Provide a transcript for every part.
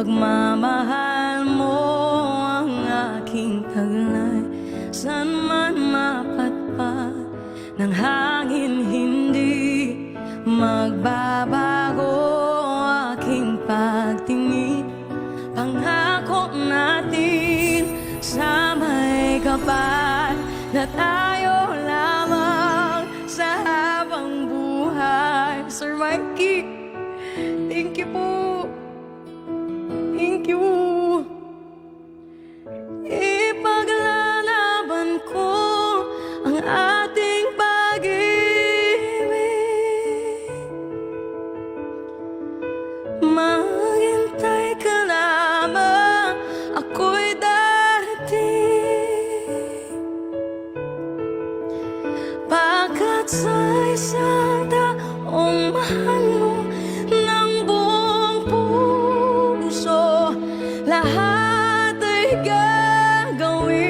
pagmamahal mo ang aking taglay. San man mapatpad ng hangin, hindi magbabago aking pagtingin. Pangako natin sa may kapal na tayo lamang sa habang buhay. Sir Mikey, thank you po. Thank you. Ipaglalaban ko ang ating pag-ibig. Maghintay ka lamang, ako'y darating. Pagkat sa isang taong mahal mo ng buong puso, lahat ay gagawin.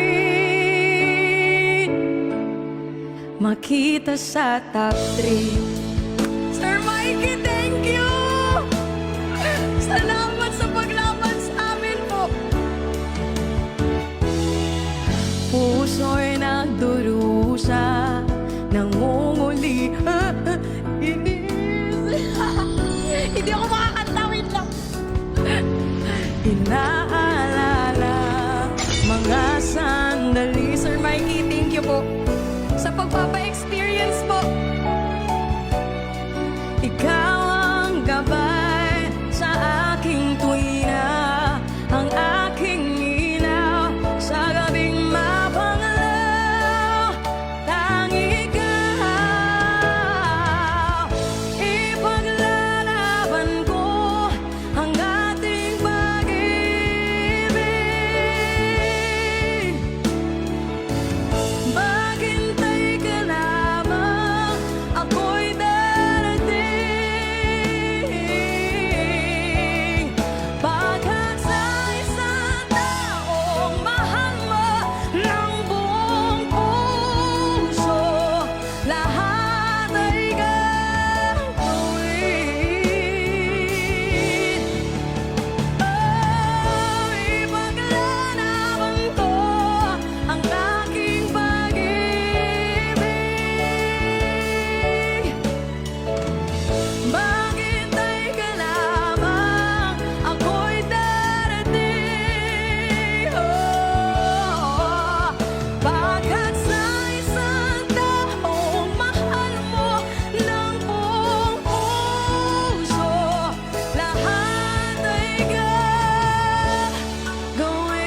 Makita sa top 3. Sir Mikey, thank you! Salamat sa paglaban sa amin po. Puso'y nagdurusa, nangunguli. Hindi ako makakantawin lang. Inaalala mga sandali. Sir Mikey, thank you po sa pagpapa-experience po. Ikaw ang gabay sa aking tuwina, ang aking ilaw sa gabing mapangalaw. Tangi ikaw, ipaglalaban ko ang ating pag-ibig. Maghintay ka lamang, ako'y darating. Pagkat sa isang taong mahal mo ng buong puso, lahat ay gagawin. Ipaglalaban ko ang aking pag-ibig. Maghintay ka lamang, ako'y darating. Pagkat sa isang taong mahal mo ng buong puso, lahat ay gagawin.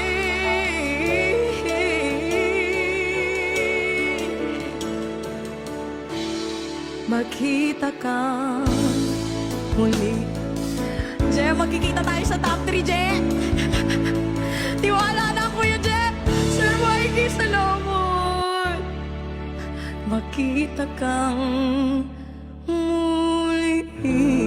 Makita kang muli. Je, magkikita tayo sa top 3, Je. Tiwala na, Kuya Je. Sir Mikey, salamat. Makita kang muli.